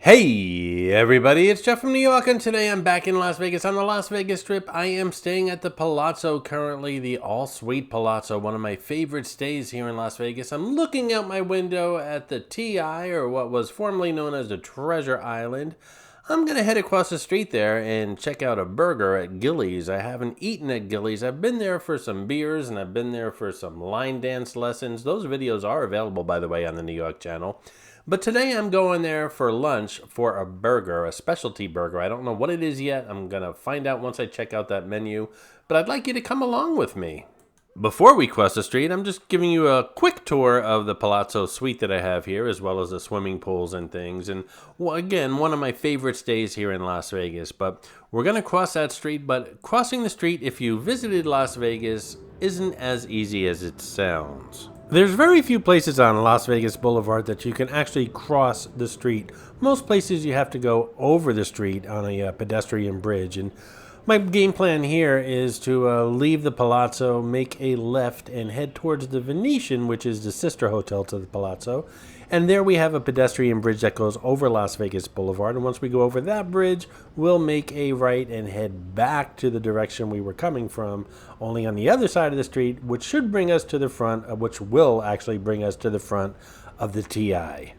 Hey everybody, it's Jeff from New York, and today I'm back in Las Vegas on the Las Vegas Strip. I am staying at the Palazzo currently, the all-suite Palazzo, one of my favorite stays here in Las Vegas. I'm looking out my window at the TI, or what was formerly known as the Treasure Island. I'm going to head across the street there and check out a burger at Gilleys. I haven't eaten at Gilleys. I've been there for some beers, and I've been there for some line dance lessons. Those videos are available, by the way, on the New York channel. But today I'm going there for lunch for a burger, a specialty burger. I don't know what it is yet. I'm going to find out once I check out that menu. But I'd like you to come along with me. Before we cross the street, I'm just giving you a quick tour of the Palazzo suite that I have here, as well as the swimming pools and things. And well, again, one of my favorite stays here in Las Vegas. But we're going to cross that street. But crossing the street, if you visited Las Vegas, isn't as easy as it sounds. There's very few places on Las Vegas Boulevard that you can actually cross the street. Most places you have to go over the street on a pedestrian bridge. And my game plan here is to leave the Palazzo, make a left, and head towards the Venetian, which is the sister hotel to the Palazzo. And there we have a pedestrian bridge that goes over Las Vegas Boulevard. And once we go over that bridge, we'll make a right and head back to the direction we were coming from, only on the other side of the street, which should bring us to the front, which will actually bring us to the front of the TI.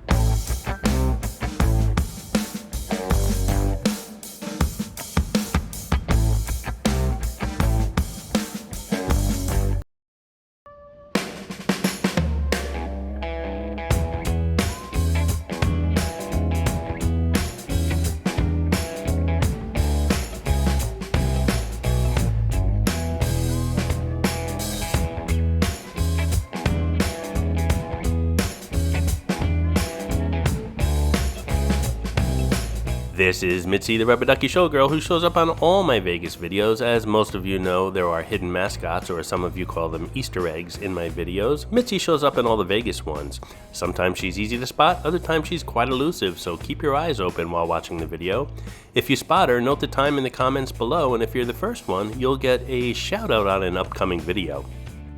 This is Mitzi, the Rubber Ducky Showgirl, who shows up on all my Vegas videos. As most of you know, there are hidden mascots, or some of you call them Easter eggs, in my videos. Mitzi shows up in all the Vegas ones. Sometimes she's easy to spot, other times she's quite elusive, so keep your eyes open while watching the video. If you spot her, note the time in the comments below, and if you're the first one, you'll get a shout out on an upcoming video.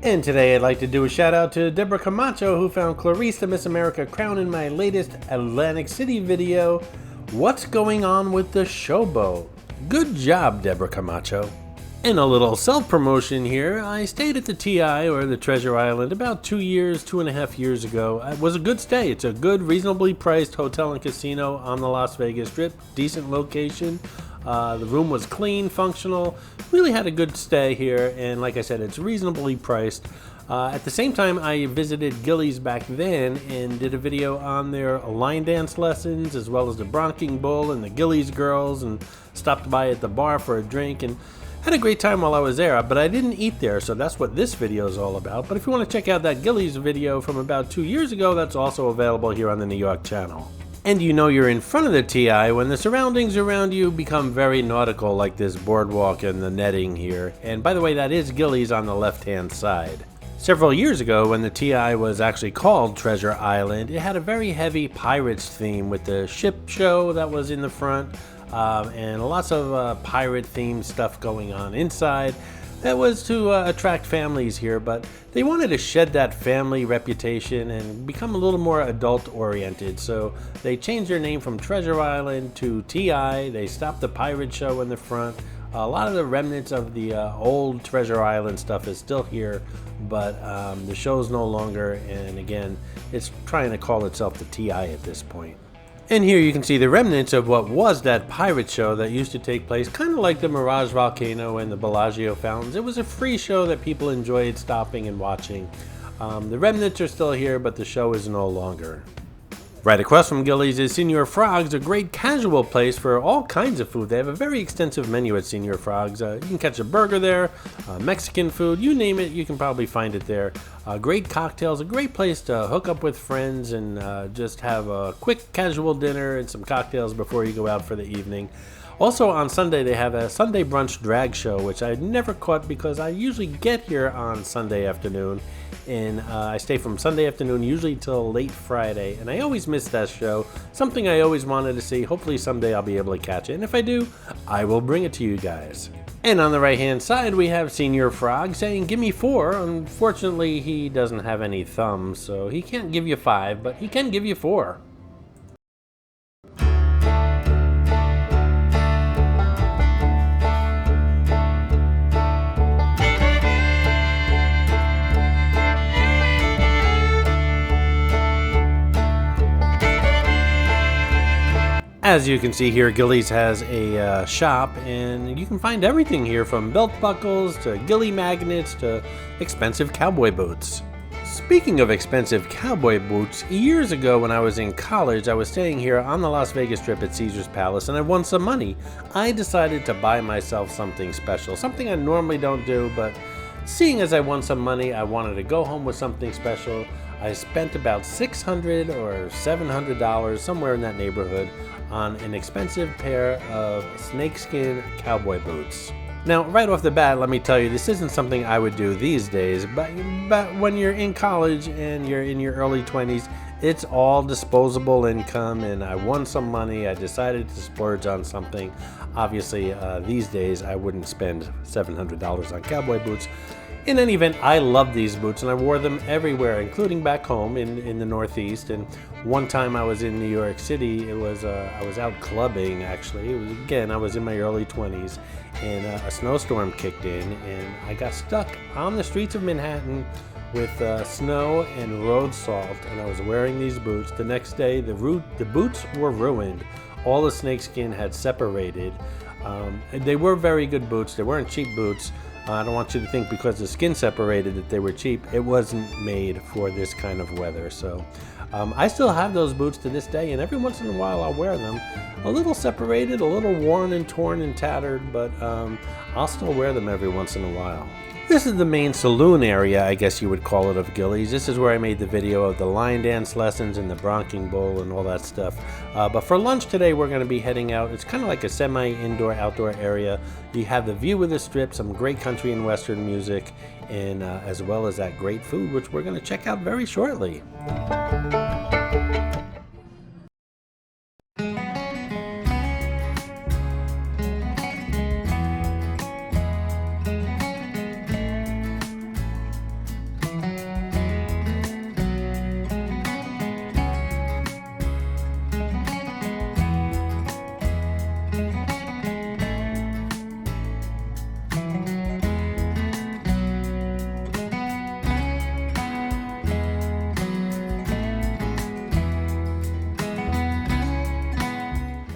And today I'd like to do a shout out to Deborah Camacho, who found Clarice the Miss America crown in my latest Atlantic City video. What's going on with the showboat? Good job, Deborah Camacho. And a little self-promotion here. I stayed at the TI, or the Treasure Island, about 2.5 years ago. It was a good stay. It's a good, reasonably priced hotel and casino on the Las Vegas Strip. Decent location. The room was clean, functional. Really had a good stay here, and like I said, it's reasonably priced. At the same time, I visited Gilleys back then and did a video on their line dance lessons, as well as the Bronking Bull and the Gilleys girls, and stopped by at the bar for a drink and had a great time while I was there. But I didn't eat there, so that's what this video is all about. But if you want to check out that Gilleys video from about 2 years ago, that's also available here on the New York channel. And you know you're in front of the TI when the surroundings around you become very nautical, like this boardwalk and the netting here. And by the way, that is Gilleys on the left-hand side. Several years ago, when the TI was actually called Treasure Island, it had a very heavy pirates theme with the ship show that was in the front, and lots of pirate-themed stuff going on inside. That was to attract families here, but they wanted to shed that family reputation and become a little more adult-oriented, so they changed their name from Treasure Island to TI. They stopped the pirate show in the front. A lot of the remnants of the old Treasure Island stuff is still here, but the show's no longer, and again, it's trying to call itself the TI at this point. And here you can see the remnants of what was that pirate show that used to take place, kind of like the Mirage Volcano and the Bellagio fountains. It was a free show that people enjoyed stopping and watching. The remnants are still here, but the show is no longer. Right across from Gilly's is Señor Frog's, a great casual place for all kinds of food. They have a very extensive menu at Señor Frog's. You can catch a burger there, Mexican food, you name it, you can probably find it there. Great cocktails, a great place to hook up with friends and just have a quick casual dinner and some cocktails before you go out for the evening. Also on Sunday they have a Sunday brunch drag show, which I never caught because I usually get here on Sunday afternoon, and I stay from Sunday afternoon usually till late Friday, and I always miss that show. Something I always wanted to see. Hopefully someday I'll be able to catch it, and if I do, I will bring it to you guys. And on the right hand side we have Señor Frog saying give me 4. Unfortunately he doesn't have any thumbs, so he can't give you 5, but he can give you 4. As you can see here, Gilly's has a shop, and you can find everything here from belt buckles to Gilley magnets to expensive cowboy boots. Speaking of expensive cowboy boots, years ago when I was in college, I was staying here on the Las Vegas Strip at Caesar's Palace, and I won some money. I decided to buy myself something special, something I normally don't do, but seeing as I won some money, I wanted to go home with something special. I spent about $600 or $700, somewhere in that neighborhood, on an expensive pair of snakeskin cowboy boots. Now, right off the bat, let me tell you, this isn't something I would do these days, but when you're in college and you're in your early 20s, it's all disposable income, and I won some money. I decided to splurge on something. Obviously, these days, I wouldn't spend $700 on cowboy boots. In any event, I love these boots, and I wore them everywhere, including back home in the Northeast. And one time I was in New York City, I was out clubbing, actually. I was in my early 20s, and a snowstorm kicked in, and I got stuck on the streets of Manhattan with snow and road salt, and I was wearing these boots. The next day, the boots were ruined. All the snakeskin had separated. They were very good boots. They weren't cheap boots. I don't want you to think because the skin separated that they were cheap. It wasn't made for this kind of weather. So I still have those boots to this day, and every once in a while I'll wear them. A little separated, a little worn and torn and tattered, but I'll still wear them every once in a while. This is the main saloon area, I guess you would call it, of Gilly's. This is where I made the video of the line dance lessons and the bronking bowl and all that stuff. But for lunch today, we're going to be heading out. It's kind of like a semi-indoor, outdoor area. You have the view of the Strip, some great country and western music, and as well as that great food, which we're going to check out very shortly.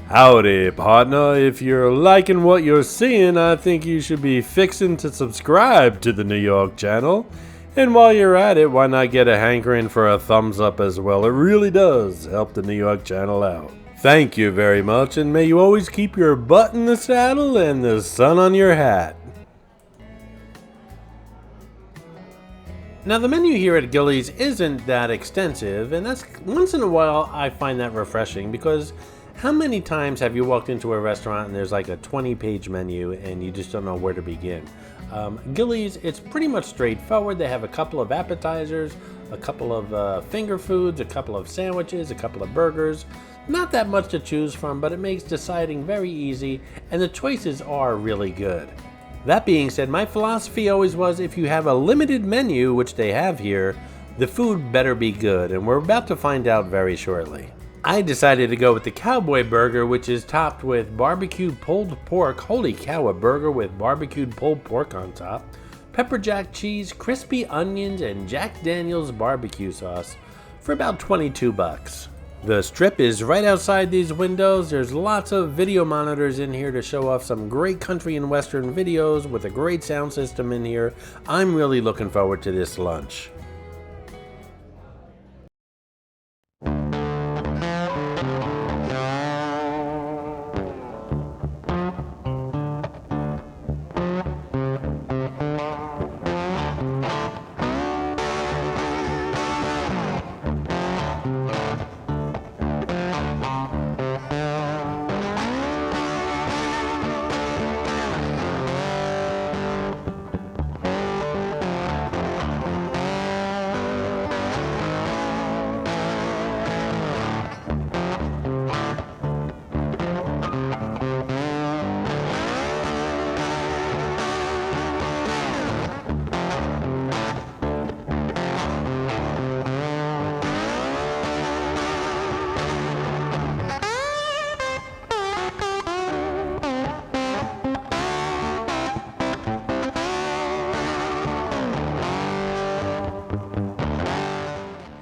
Howdy, partner. If you're liking what you're seeing, I think you should be fixing to subscribe to the New York channel. And while you're at it, why not get a hankering for a thumbs up as well? It really does help the New York channel out. Thank you very much, and may you always keep your butt in the saddle and the sun on your hat. Now, the menu here at Gilly's isn't that extensive, and that's once in a while I find that refreshing, because how many times have you walked into a restaurant and there's like a 20-page menu and you just don't know where to begin? Gilly's, it's pretty much straightforward. They have a couple of appetizers, a couple of finger foods, a couple of sandwiches, a couple of burgers. Not that much to choose from, but it makes deciding very easy, and the choices are really good. That being said, my philosophy always was, if you have a limited menu, which they have here, the food better be good, and we're about to find out very shortly. I decided to go with the cowboy burger, which is topped with barbecued pulled pork. Holy cow, a burger with barbecued pulled pork on top, pepper jack cheese, crispy onions, and Jack Daniel's barbecue sauce for about $22. The Strip is right outside these windows. There's lots of video monitors in here to show off some great country and western videos with a great sound system in here. I'm really looking forward to this lunch.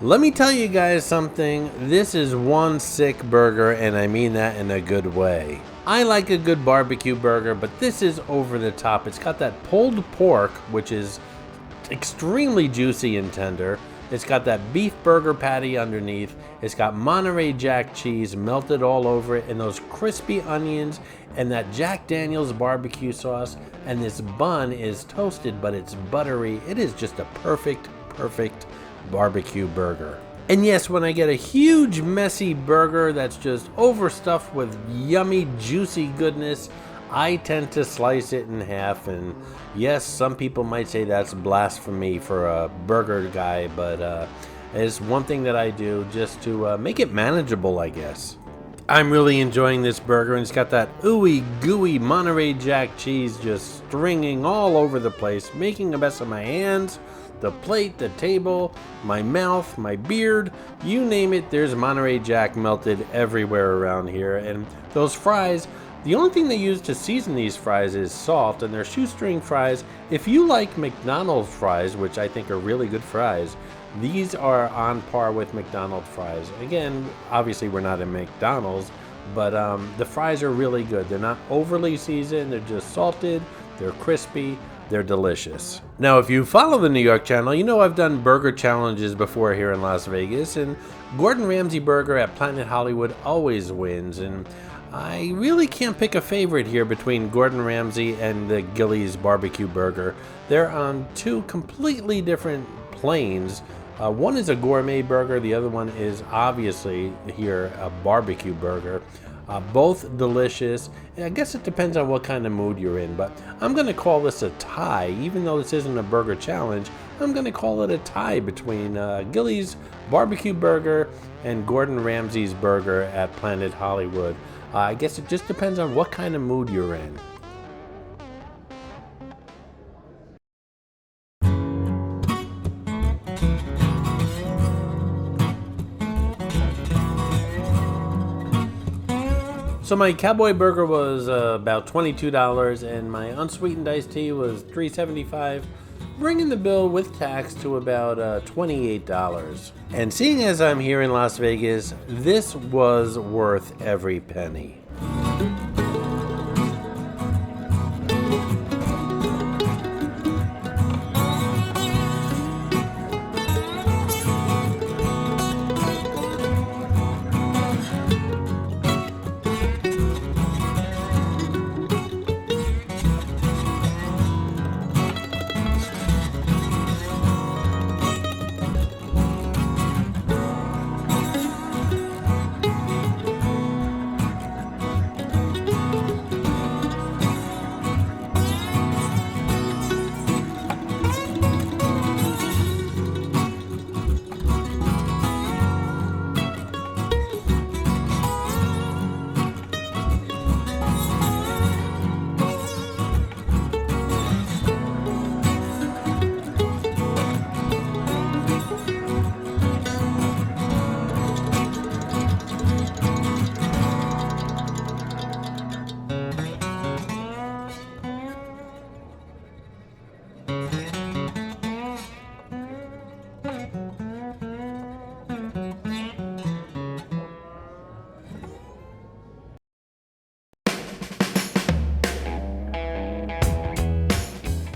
Let me tell you guys something. This is one sick burger, and I mean that in a good way. I like a good barbecue burger, but this is over the top. It's got that pulled pork, which is extremely juicy and tender. It's got that beef burger patty underneath. It's got Monterey Jack cheese melted all over it, and those crispy onions, and that Jack Daniel's barbecue sauce. And this bun is toasted, but it's buttery. It is just a perfect barbecue burger. And yes, when I get a huge messy burger that's just overstuffed with yummy juicy goodness, I tend to slice it in half. And yes, some people might say that's blasphemy for a burger guy, but it's one thing that I do just to make it manageable, I guess. I'm really enjoying this burger, and it's got that ooey gooey Monterey Jack cheese just stringing all over the place, making a mess of my hands, the plate, the table, my mouth, my beard, you name it, there's Monterey Jack melted everywhere around here. And those fries, the only thing they use to season these fries is salt, and they're shoestring fries. If you like McDonald's fries, which I think are really good fries, these are on par with McDonald's fries. Again, obviously we're not in McDonald's, but the fries are really good. They're not overly seasoned, they're just salted, they're crispy, they're delicious. Now, if you follow the New York channel, you know I've done burger challenges before here in Las Vegas, and Gordon Ramsay burger at Planet Hollywood always wins, and I really can't pick a favorite here between Gordon Ramsay and the Gilley's barbecue burger. They're on two completely different planes. One is a gourmet burger, the other one is obviously here a barbecue burger. Both delicious. And I guess it depends on what kind of mood you're in, but I'm going to call this a tie. Even though this isn't a burger challenge, I'm going to call it a tie between Gilley's barbecue burger and Gordon Ramsay's burger at Planet Hollywood. I guess it just depends on what kind of mood you're in. So my cowboy burger was about $22, and my unsweetened iced tea was $3.75, bringing the bill with tax to about $28. And seeing as I'm here in Las Vegas, this was worth every penny.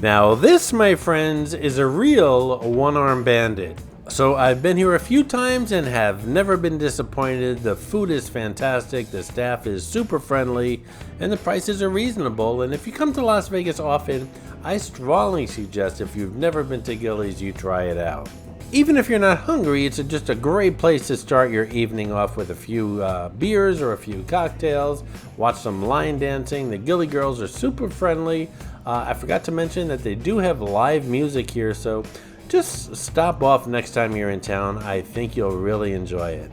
Now this, my friends, is a real one-armed bandit. So I've been here a few times and have never been disappointed. The food is fantastic, the staff is super friendly, and the prices are reasonable. And if you come to Las Vegas often, I strongly suggest if you've never been to Gilly's, you try it out. Even if you're not hungry, it's just a great place to start your evening off with a few beers or a few cocktails, watch some line dancing. The Gilly girls are super friendly. I forgot to mention that they do have live music here, so just stop off next time you're in town. I think you'll really enjoy it.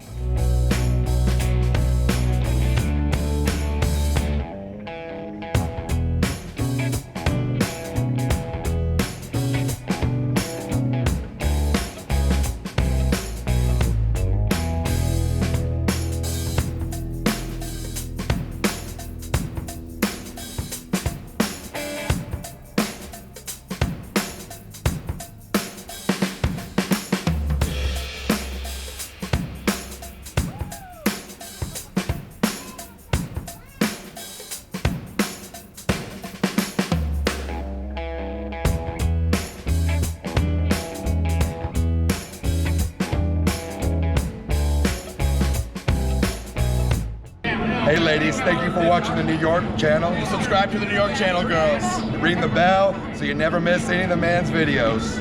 Hey ladies, thank you for watching the New York channel. Subscribe to the New York channel, girls. Ring the bell so you never miss any of the man's videos.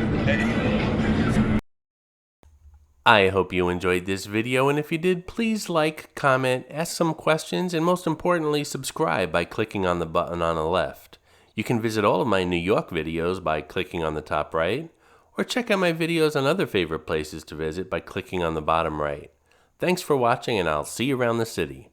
I hope you enjoyed this video, and if you did, please like, comment, ask some questions, and most importantly, subscribe by clicking on the button on the left. You can visit all of my New York videos by clicking on the top right, or check out my videos on other favorite places to visit by clicking on the bottom right. Thanks for watching, and I'll see you around the city.